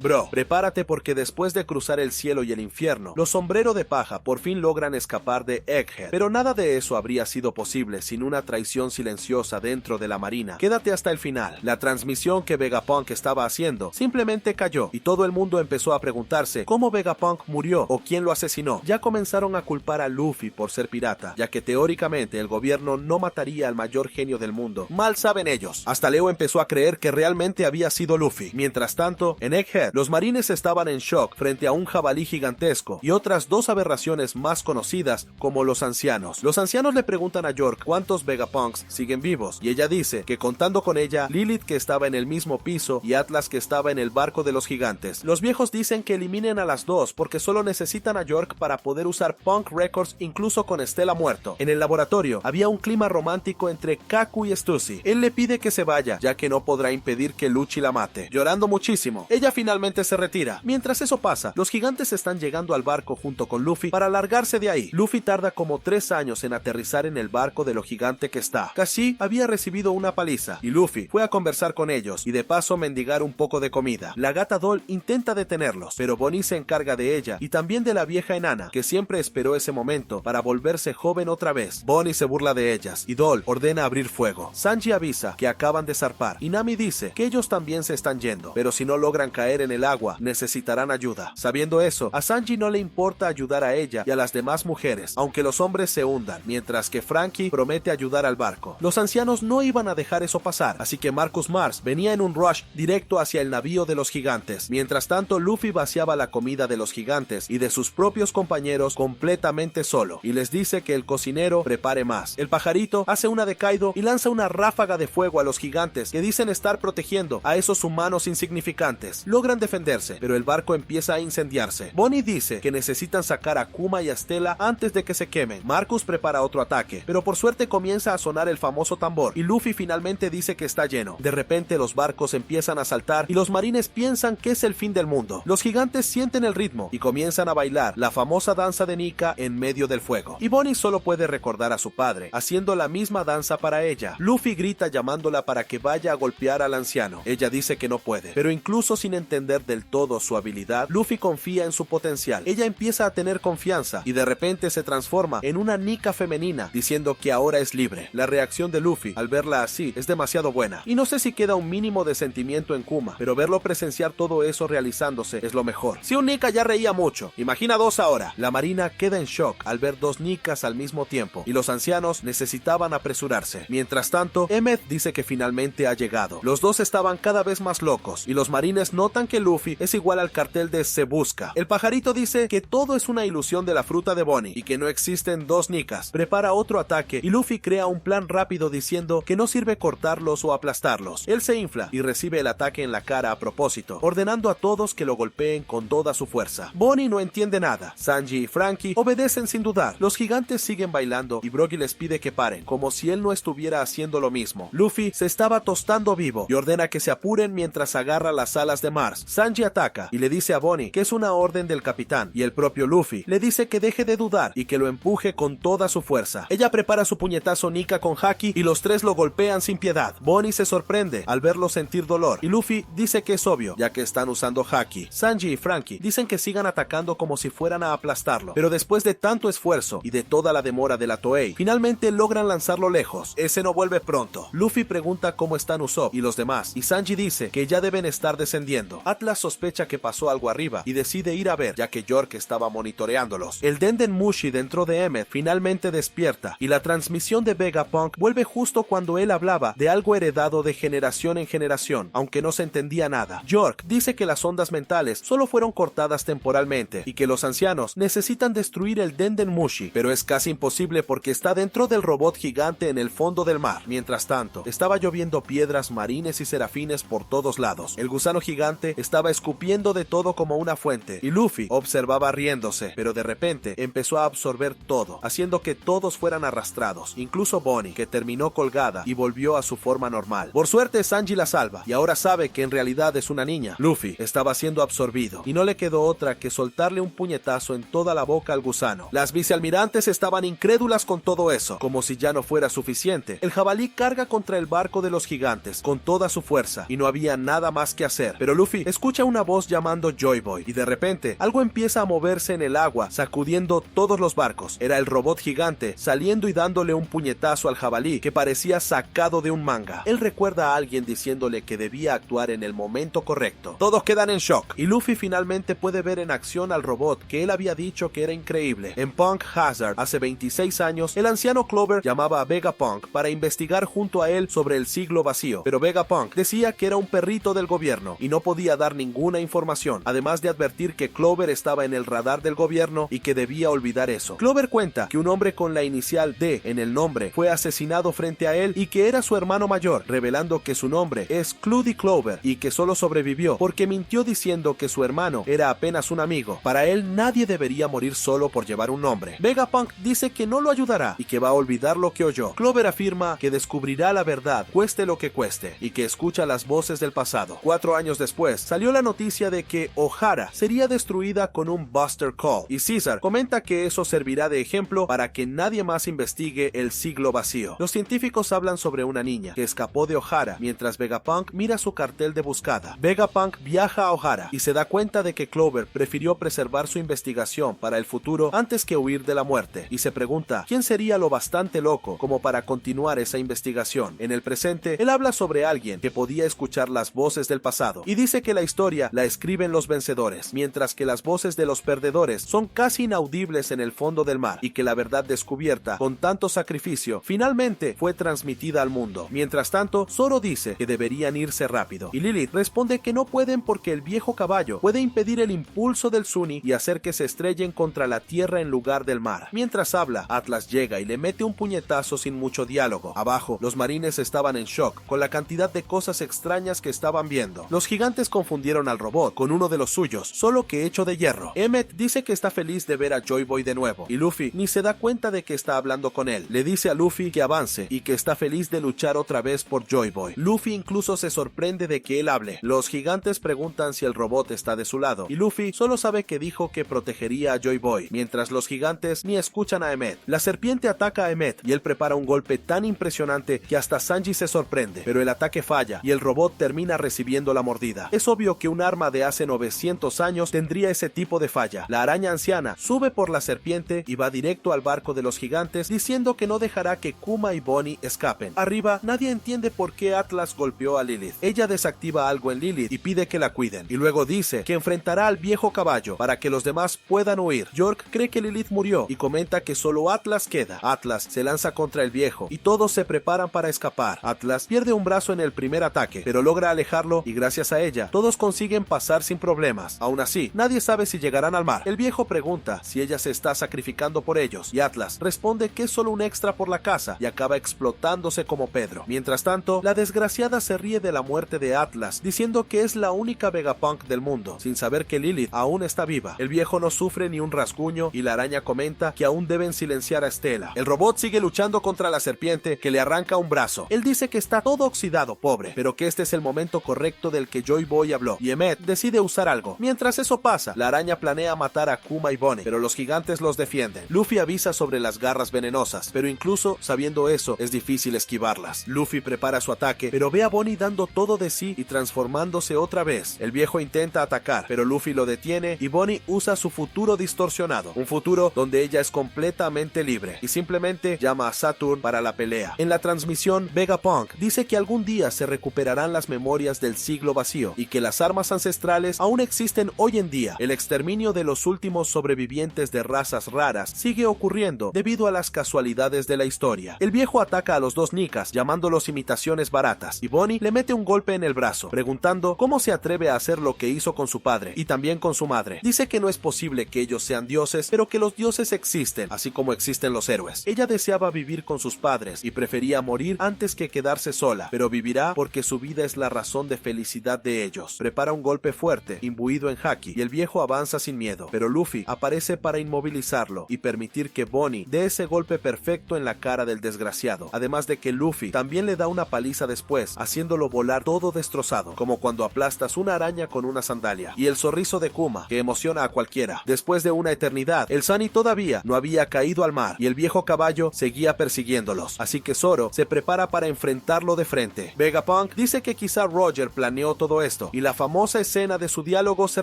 Bro, prepárate porque después de cruzar el cielo y el infierno, los Sombrero de Paja por fin logran escapar de Egghead. Pero nada de eso habría sido posible sin una traición silenciosa dentro de la marina. Quédate hasta el final. La transmisión que Vegapunk estaba haciendo simplemente cayó y todo el mundo empezó a preguntarse cómo Vegapunk murió o quién lo asesinó. Ya comenzaron a culpar a Luffy por ser pirata, ya que teóricamente el gobierno no mataría al mayor genio del mundo. Mal saben ellos. Hasta Leo empezó a creer que realmente había sido Luffy. Mientras tanto, en Egghead, los marines estaban en shock frente a un jabalí gigantesco y otras dos aberraciones más conocidas como los ancianos. Los ancianos le preguntan a York cuántos Vegapunks siguen vivos y ella dice que contando con ella, Lilith que estaba en el mismo piso y Atlas que estaba en el barco de los gigantes. Los viejos dicen que eliminen a las dos porque solo necesitan a York para poder usar Punk Records incluso con Stella muerto. En el laboratorio había un clima romántico entre Kaku y Stussy. Él le pide que se vaya ya que no podrá impedir que Lucci la mate. Llorando muchísimo, ella finalmente se retira. Mientras eso pasa, los gigantes están llegando al barco junto con Luffy para largarse de ahí. Luffy tarda como 3 años en aterrizar en el barco de lo gigante que está. Kashi había recibido una paliza y Luffy fue a conversar con ellos y de paso mendigar un poco de comida. La gata Doll intenta detenerlos, pero Bonnie se encarga de ella y también de la vieja enana que siempre esperó ese momento para volverse joven otra vez. Bonnie se burla de ellas y Doll ordena abrir fuego. Sanji avisa que acaban de zarpar y Nami dice que ellos también se están yendo, pero si no logran caer en el agua necesitarán ayuda. Sabiendo eso, a Sanji no le importa ayudar a ella y a las demás mujeres, aunque los hombres se hundan, mientras que Franky promete ayudar al barco. Los ancianos no iban a dejar eso pasar, así que Marcus Mars venía en un rush directo hacia el navío de los gigantes. Mientras tanto, Luffy vaciaba la comida de los gigantes y de sus propios compañeros completamente solo, y les dice que el cocinero prepare más. El pajarito hace una de Kaido y lanza una ráfaga de fuego a los gigantes que dicen estar protegiendo a esos humanos insignificantes. Logran defenderse, pero el barco empieza a incendiarse. Bonnie dice que necesitan sacar a Kuma y a Stella antes de que se quemen. Marcus prepara otro ataque, pero por suerte comienza a sonar el famoso tambor y Luffy finalmente dice que está lleno. De repente los barcos empiezan a saltar y los marines piensan que es el fin del mundo. Los gigantes sienten el ritmo y comienzan a bailar la famosa danza de Nika en medio del fuego. Y Bonnie solo puede recordar a su padre haciendo la misma danza para ella. Luffy grita llamándola para que vaya a golpear al anciano. Ella dice que no puede, pero incluso sin entender del todo su habilidad, Luffy confía en su potencial. Ella empieza a tener confianza y de repente se transforma en una Nika femenina, diciendo que ahora es libre. La reacción de Luffy al verla así es demasiado buena, y no sé si queda un mínimo de sentimiento en Kuma, pero verlo presenciar todo eso realizándose es lo mejor. Si un Nika ya reía mucho, imagina dos ahora. La marina queda en shock al ver dos Nikas al mismo tiempo, y los ancianos necesitaban apresurarse. Mientras tanto, Emmet dice que finalmente ha llegado. Los dos estaban cada vez más locos, y los marines notan que Luffy es igual al cartel de Se Busca. El pajarito dice que todo es una ilusión de la fruta de Bonnie, y que no existen dos Nikas. Prepara otro ataque, y Luffy crea un plan rápido diciendo que no sirve cortarlos o aplastarlos. Él se infla y recibe el ataque en la cara a propósito, ordenando a todos que lo golpeen con toda su fuerza. Bonnie no entiende nada. Sanji y Franky obedecen sin dudar. Los gigantes siguen bailando y Brogy les pide que paren, como si él no estuviera haciendo lo mismo. Luffy se estaba tostando vivo y ordena que se apuren mientras agarra las alas de Mars. Sanji ataca y le dice a Bonnie que es una orden del capitán, y el propio Luffy le dice que deje de dudar y que lo empuje con toda su fuerza. Ella prepara su puñetazo Nika con Haki y los tres lo golpean sin piedad. Bonnie se sorprende al verlo sentir dolor y Luffy dice que es obvio, ya que están usando Haki. Sanji y Franky dicen que sigan atacando como si fueran a aplastarlo, pero después de tanto esfuerzo y de toda la demora de la Toei, finalmente logran lanzarlo lejos. Ese no vuelve pronto. Luffy pregunta cómo están Usopp y los demás, y Sanji dice que ya deben estar descendiendo. Atlas sospecha que pasó algo arriba y decide ir a ver, ya que York estaba monitoreándolos. El Denden Mushi dentro de Emmet finalmente despierta y la transmisión de Vegapunk vuelve justo cuando él hablaba de algo heredado de generación en generación, aunque no se entendía nada. York dice que las ondas mentales solo fueron cortadas temporalmente y que los ancianos necesitan destruir el Denden Mushi, pero es casi imposible porque está dentro del robot gigante en el fondo del mar. Mientras tanto, estaba lloviendo piedras, marines y serafines por todos lados. El gusano gigante estaba escupiendo de todo como una fuente y Luffy observaba riéndose, pero de repente empezó a absorber todo, haciendo que todos fueran arrastrados, incluso Bonnie, que terminó colgada y volvió a su forma normal. Por suerte Sanji la salva y ahora sabe que en realidad es una niña. Luffy estaba siendo absorbido y no le quedó otra que soltarle un puñetazo en toda la boca al gusano. Las vicealmirantes estaban incrédulas con todo eso, como si ya no fuera suficiente. El jabalí carga contra el barco de los gigantes con toda su fuerza y no había nada más que hacer, pero Luffy escucha una voz llamando Joy Boy y de repente algo empieza a moverse en el agua, sacudiendo todos los barcos. Era el robot gigante saliendo y dándole un puñetazo al jabalí que parecía sacado de un manga. Él recuerda a alguien diciéndole que debía actuar en el momento correcto. Todos quedan en shock y Luffy finalmente puede ver en acción al robot que él había dicho que era increíble. En Punk Hazard, hace 26 años, el anciano Clover llamaba a Vegapunk para investigar junto a él sobre el siglo vacío, pero Vegapunk decía que era un perrito del gobierno y no podía dar ninguna información, además de advertir que Clover estaba en el radar del gobierno y que debía olvidar eso. Clover cuenta que un hombre con la inicial D en el nombre fue asesinado frente a él y que era su hermano mayor, revelando que su nombre es Cludy Clover y que solo sobrevivió porque mintió diciendo que su hermano era apenas un amigo. Para él nadie debería morir solo por llevar un nombre. Vegapunk dice que no lo ayudará y que va a olvidar lo que oyó. Clover afirma que descubrirá la verdad, cueste lo que cueste, y que escucha las voces del pasado. 4 años después, salió la noticia de que Ohara sería destruida con un Buster Call, y Caesar comenta que eso servirá de ejemplo para que nadie más investigue el siglo vacío. Los científicos hablan sobre una niña que escapó de Ohara mientras Vegapunk mira su cartel de buscada. Vegapunk viaja a Ohara y se da cuenta de que Clover prefirió preservar su investigación para el futuro antes que huir de la muerte, y se pregunta quién sería lo bastante loco como para continuar esa investigación. En el presente, él habla sobre alguien que podía escuchar las voces del pasado y dice que la historia la escriben los vencedores, mientras que las voces de los perdedores son casi inaudibles en el fondo del mar, y que la verdad descubierta con tanto sacrificio finalmente fue transmitida al mundo. Mientras tanto, Zoro dice que deberían irse rápido y Lilith responde que no pueden porque el viejo caballo puede impedir el impulso del Sunny y hacer que se estrellen contra la tierra en lugar del mar. Mientras habla, Atlas llega y le mete un puñetazo sin mucho diálogo. Abajo, los marines estaban en shock con la cantidad de cosas extrañas que estaban viendo. Los gigantes confundieron al robot con uno de los suyos, solo que hecho de hierro. Emmet dice que está feliz de ver a Joy Boy de nuevo, y Luffy ni se da cuenta de que está hablando con él. Le dice a Luffy que avance y que está feliz de luchar otra vez por Joy Boy. Luffy incluso se sorprende de que él hable. Los gigantes preguntan si el robot está de su lado, y Luffy solo sabe que dijo que protegería a Joy Boy, mientras los gigantes ni escuchan a Emmet. La serpiente ataca a Emmet y él prepara un golpe tan impresionante que hasta Sanji se sorprende, pero el ataque falla y el robot termina recibiendo la mordida. Es obvio que un arma de hace 900 años tendría ese tipo de falla. La araña anciana sube por la serpiente y va directo al barco de los gigantes diciendo que no dejará que Kuma y Bonnie escapen. Arriba, nadie entiende por qué Atlas golpeó a Lilith. Ella desactiva algo en Lilith y pide que la cuiden, y luego dice que enfrentará al viejo caballo para que los demás puedan huir. York cree que Lilith murió y comenta que solo Atlas queda. Atlas se lanza contra el viejo y todos se preparan para escapar. Atlas pierde un brazo en el primer ataque, pero logra alejarlo y gracias a ella, todos consiguen pasar sin problemas. Aún así, nadie sabe si llegarán al mar. El viejo pregunta si ella se está sacrificando por ellos y Atlas responde que es solo un extra por la casa y acaba explotándose como Pedro. Mientras tanto, la desgraciada se ríe de la muerte de Atlas, diciendo que es la única Vegapunk del mundo, sin saber que Lilith aún está viva. El viejo no sufre ni un rasguño y la araña comenta que aún deben silenciar a Stella. El robot sigue luchando contra la serpiente que le arranca un brazo. Él dice que está todo oxidado, pobre, pero que este es el momento correcto del que Joy Boy habló, y Emmet decide usar algo. Mientras eso pasa, la araña planea matar a Kuma y Bonnie, pero los gigantes los defienden. Luffy avisa sobre las garras venenosas, pero incluso sabiendo eso, es difícil esquivarlas. Luffy prepara su ataque, pero ve a Bonnie dando todo de sí y transformándose otra vez. El viejo intenta atacar, pero Luffy lo detiene y Bonnie usa su futuro distorsionado, un futuro donde ella es completamente libre, y simplemente llama a Saturn para la pelea. En la transmisión, Vegapunk dice que algún día se recuperarán las memorias del siglo vacío y que las armas ancestrales aún existen hoy en día. El exterminio de los últimos sobrevivientes de razas raras sigue ocurriendo debido a las casualidades de la historia. El viejo ataca a los dos Nikas, llamándolos imitaciones baratas, y Bonnie le mete un golpe en el brazo, preguntando cómo se atreve a hacer lo que hizo con su padre y también con su madre. Dice que no es posible que ellos sean dioses, pero que los dioses existen, así como existen los héroes. Ella deseaba vivir con sus padres y prefería morir antes que quedarse sola, pero vivirá porque su vida es la razón de felicidad de ellos. Prepara un golpe fuerte, imbuido en haki, y el viejo avanza sin miedo, pero Luffy aparece para inmovilizarlo y permitir que Bonnie dé ese golpe perfecto en la cara del desgraciado, además de que Luffy también le da una paliza después, haciéndolo volar todo destrozado, como cuando aplastas una araña con una sandalia. Y el sorriso de Kuma, que emociona a cualquiera. Después de una eternidad, el Sunny todavía no había caído al mar, y el viejo caballo seguía persiguiéndolos, así que Zoro se prepara para enfrentarlo de frente. Vegapunk dice que quizá Roger planeó todo esto, y y la famosa escena de su diálogo se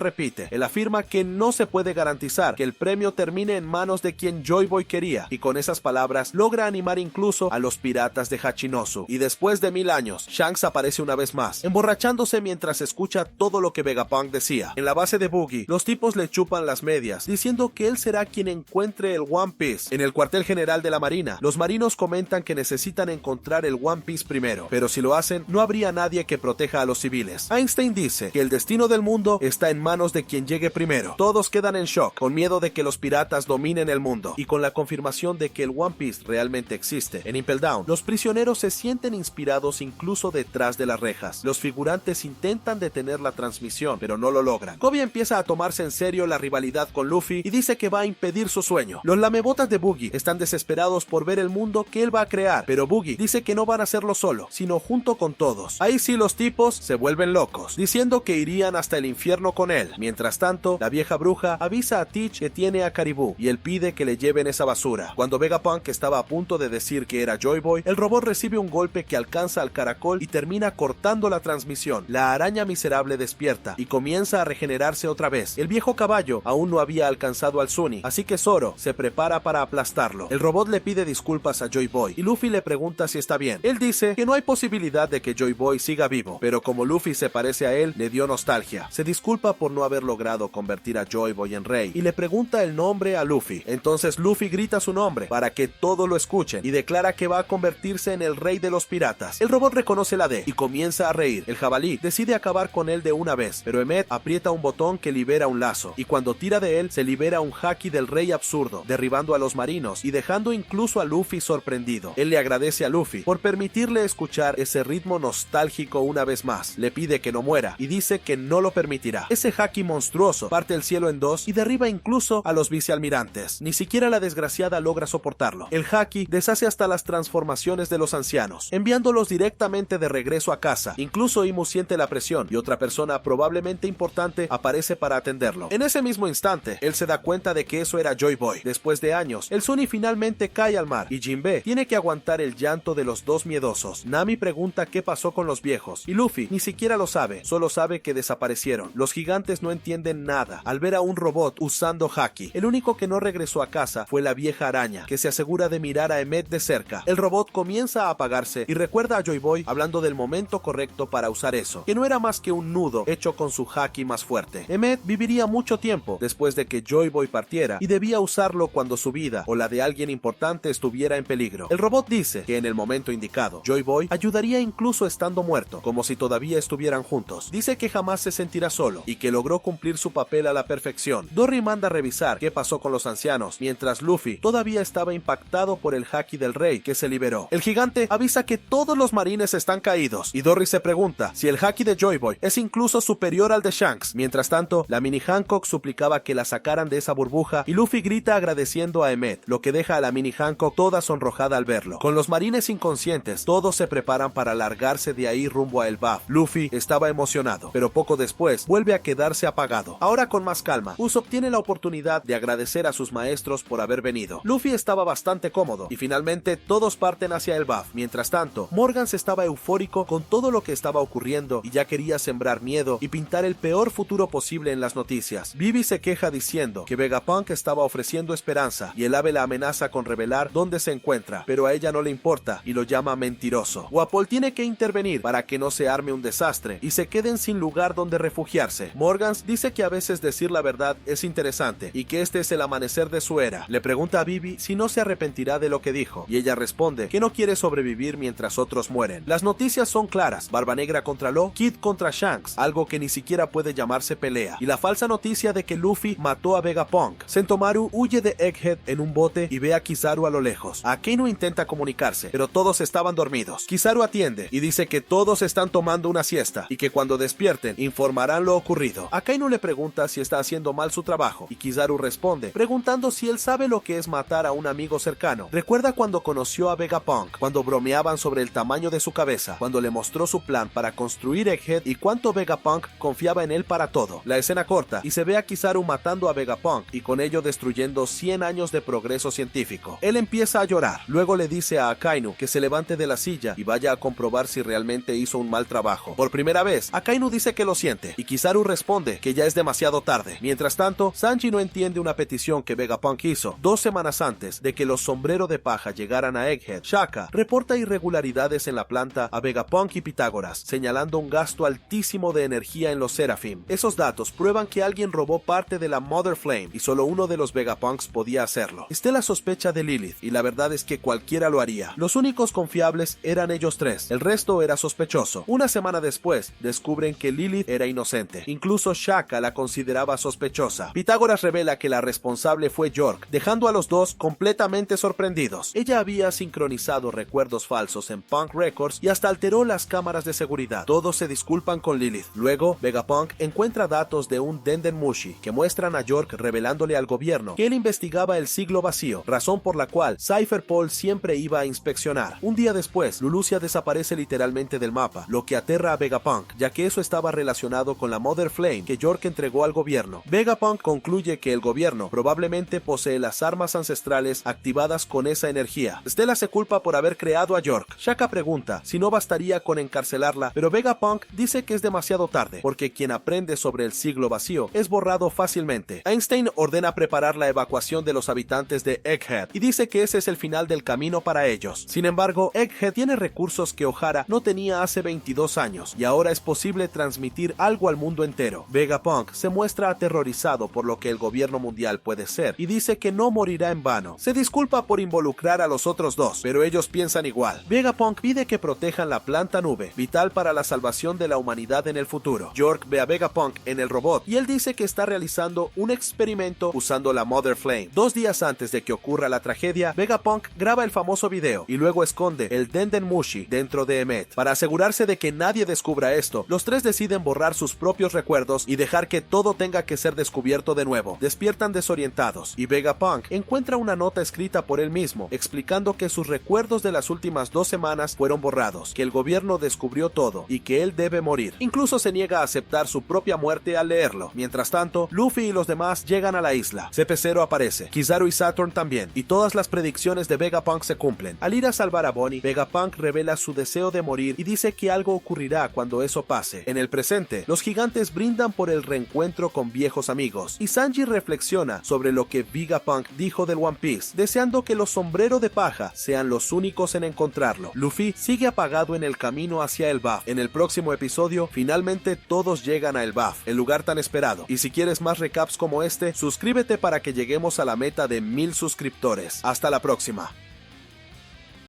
repite. Él afirma que no se puede garantizar que el premio termine en manos de quien Joy Boy quería, y con esas palabras logra animar incluso a los piratas de Hachinosu. Y después de 1000 años, Shanks aparece una vez más, emborrachándose mientras escucha todo lo que Vegapunk decía. En la base de Boogie, los tipos le chupan las medias, diciendo que él será quien encuentre el One Piece. En el cuartel general de la Marina, los marinos comentan que necesitan encontrar el One Piece primero, pero si lo hacen, no habría nadie que proteja a los civiles. Einstein dice que el destino del mundo está en manos de quien llegue primero. Todos quedan en shock, con miedo de que los piratas dominen el mundo, y con la confirmación de que el One Piece realmente existe. En Impel Down, los prisioneros se sienten inspirados incluso detrás de las rejas. Los figurantes intentan detener la transmisión, pero no lo logran. Kobe empieza a tomarse en serio la rivalidad con Luffy y dice que va a impedir su sueño. Los lamebotas de Boogie están desesperados por ver el mundo que él va a crear, pero Boogie dice que no van a hacerlo solo, sino junto con todos. Ahí sí los tipos se vuelven locos, diciendo que irían hasta el infierno con él. Mientras tanto, la vieja bruja avisa a Teach que tiene a Caribou y él pide que le lleven esa basura. Cuando Vegapunk estaba a punto de decir que era Joy Boy, el robot recibe un golpe que alcanza al caracol y termina cortando la transmisión. La araña miserable despierta y comienza a regenerarse otra vez. El viejo caballo aún no había alcanzado al Sunny, así que Zoro se prepara para aplastarlo. El robot le pide disculpas a Joy Boy y Luffy le pregunta si está bien. Él dice que no hay posibilidad de que Joy Boy siga vivo, pero como Luffy se parece a él, le dio nostalgia. Se disculpa por no haber logrado convertir a Joy Boy en rey y le pregunta el nombre a Luffy. Entonces Luffy grita su nombre para que todos lo escuchen y declara que va a convertirse en el rey de los piratas. El robot reconoce la D y comienza a reír. El jabalí decide acabar con él de una vez, pero Emmet aprieta un botón que libera un lazo, y cuando tira de él se libera un haki del rey absurdo, derribando a los marinos y dejando incluso a Luffy sorprendido. Él le agradece a Luffy por permitirle escuchar ese ritmo nostálgico una vez más. Le pide que no muera y dice que no lo permitirá. Ese haki monstruoso parte el cielo en dos y derriba incluso a los vicealmirantes. Ni siquiera la desgraciada logra soportarlo. El haki deshace hasta las transformaciones de los ancianos, enviándolos directamente de regreso a casa. Incluso Imu siente la presión y otra persona probablemente importante aparece para atenderlo. En ese mismo instante, él se da cuenta de que eso era Joy Boy. Después de años, el Sunny finalmente cae al mar y Jinbe tiene que aguantar el llanto de los dos miedosos. Nami pregunta qué pasó con los viejos y Luffy ni siquiera lo sabe, solo sabe que desaparecieron. Los gigantes no entienden nada al ver a un robot usando haki. El único que no regresó a casa fue la vieja araña, que se asegura de mirar a Emmet de cerca. El robot comienza a apagarse y recuerda a Joy Boy hablando del momento correcto para usar eso, que no era más que un nudo hecho con su haki más fuerte. Emmet viviría mucho tiempo después de que Joy Boy partiera y debía usarlo cuando su vida o la de alguien importante estuviera en peligro. El robot dice que en el momento indicado, Joy Boy ayudaría incluso estando muerto, como si todavía estuvieran juntos. Dice que jamás se sentirá solo y que logró cumplir su papel a la perfección. Dory manda revisar qué pasó con los ancianos, mientras Luffy todavía estaba impactado por el haki del rey que se liberó. El gigante avisa que todos los marines están caídos y Dory se pregunta si el haki de Joy Boy es incluso superior al de Shanks. Mientras tanto, la mini Hancock suplicaba que la sacaran de esa burbuja y Luffy grita agradeciendo a Emmet, lo que deja a la mini Hancock toda sonrojada al verlo. Con los marines inconscientes, todos se preparan para largarse de ahí rumbo a el BAF. Luffy estaba emocionado, pero poco después vuelve a quedarse apagado. Ahora con más calma, Usopp tiene la oportunidad de agradecer a sus maestros por haber venido. Luffy estaba bastante cómodo y finalmente todos parten hacia el BAF. Mientras tanto, Morgan se estaba eufórico con todo lo que estaba ocurriendo y ya quería sembrar miedo y pintar el peor futuro posible en las noticias. Vivi se queja diciendo que Vegapunk estaba ofreciendo esperanza y el ave la amenaza con revelar dónde se encuentra, pero a ella no le importa y lo llama mentiroso. Guapol tiene que intervenir para que no se arme un desastre y se queden sin lugar donde refugiarse. Morgans dice que a veces decir la verdad es interesante y que este es el amanecer de su era. Le pregunta a Vivi si no se arrepentirá de lo que dijo y ella responde que no quiere sobrevivir mientras otros mueren. Las noticias son claras: Barba Negra contra Law, Kid contra Shanks, algo que ni siquiera puede llamarse pelea, y la falsa noticia de que Luffy mató a Vegapunk. Sentomaru huye de Egghead en un bote y ve a Kizaru a lo lejos. Akainu intenta comunicarse, pero todos estaban dormidos. Kizaru atiende y dice que todos están tomando una siesta y que cuando despierten informarán lo ocurrido. Akainu le pregunta si está haciendo mal su trabajo y Kizaru responde preguntando si él sabe lo que es matar a un amigo cercano. Recuerda cuando conoció a Vegapunk, cuando bromeaban sobre el tamaño de su cabeza, cuando le mostró su plan para construir Egghead y cuánto Vegapunk confiaba en él para todo. La escena corta y se ve a Kizaru matando a Vegapunk y con ello destruyendo 100 años de progreso científico. Él empieza a llorar, luego le dice a Akainu que se levante de la silla y vaya a comprobar si realmente hizo un mal trabajo. Por primera vez, Akainu Akainu dice que lo siente, y Kizaru responde que ya es demasiado tarde. Mientras tanto, Sanji no entiende una petición que Vegapunk hizo. 2 semanas antes de que los Sombrero de Paja llegaran a Egghead, Shaka reporta irregularidades en la planta a Vegapunk y Pitágoras, señalando un gasto altísimo de energía en los Seraphim. Esos datos prueban que alguien robó parte de la Mother Flame y solo uno de los Vegapunks podía hacerlo. Stella sospecha de Lilith y la verdad es que cualquiera lo haría. Los únicos confiables eran ellos tres, el resto era sospechoso. Una semana después, descubren que Lilith era inocente. Incluso Shaka la consideraba sospechosa. Pitágoras revela que la responsable fue York, dejando a los dos completamente sorprendidos. Ella había sincronizado recuerdos falsos en Punk Records y hasta alteró las cámaras de seguridad. Todos se disculpan con Lilith. Luego, Vegapunk encuentra datos de un Denden Mushi que muestran a York revelándole al gobierno que él investigaba el siglo vacío, razón por la cual Cypher Paul siempre iba a inspeccionar. Un día después, Lulusia desaparece literalmente del mapa, lo que aterra a Vegapunk, ya que eso estaba relacionado con la Mother Flame que York entregó al gobierno. Vegapunk concluye que el gobierno probablemente posee las armas ancestrales activadas con esa energía. Stella se culpa por haber creado a York. Shaka pregunta si no bastaría con encarcelarla, pero Vegapunk dice que es demasiado tarde, porque quien aprende sobre el siglo vacío es borrado fácilmente. Einstein ordena preparar la evacuación de los habitantes de Egghead y dice que ese es el final del camino para ellos. Sin embargo, Egghead tiene recursos que Ohara no tenía hace 22 años y ahora es posible transmitir algo al mundo entero. Vegapunk se muestra aterrorizado por lo que el gobierno mundial puede ser y dice que no morirá en vano. Se disculpa por involucrar a los otros dos, pero ellos piensan igual. Vegapunk pide que protejan la planta nube, vital para la salvación de la humanidad en el futuro. York ve a Vegapunk en el robot y él dice que está realizando un experimento usando la Mother Flame. 2 días antes de que ocurra la tragedia, Vegapunk graba el famoso video y luego esconde el Denden Mushi dentro de Emmet. Para asegurarse de que nadie descubra esto, los tres deciden borrar sus propios recuerdos y dejar que todo tenga que ser descubierto de nuevo. Despiertan desorientados y Vegapunk encuentra una nota escrita por él mismo explicando que sus recuerdos de las últimas 2 semanas fueron borrados, que el gobierno descubrió todo y que él debe morir. Incluso se niega a aceptar su propia muerte al leerlo. Mientras tanto, Luffy y los demás llegan a la isla. CP0 aparece, Kizaru y Saturn también, y todas las predicciones de Vegapunk se cumplen. Al ir a salvar a Bonnie, Vegapunk revela su deseo de morir y dice que algo ocurrirá cuando eso pase. En el presente, los gigantes brindan por el reencuentro con viejos amigos, y Sanji reflexiona sobre lo que Vegapunk dijo del One Piece, deseando que los Sombrero de Paja sean los únicos en encontrarlo. Luffy sigue apagado en el camino hacia el BAF. En el próximo episodio, finalmente todos llegan a el BAF, el lugar tan esperado. Y si quieres más recaps como este, suscríbete para que lleguemos a la meta de 1000 suscriptores. Hasta la próxima.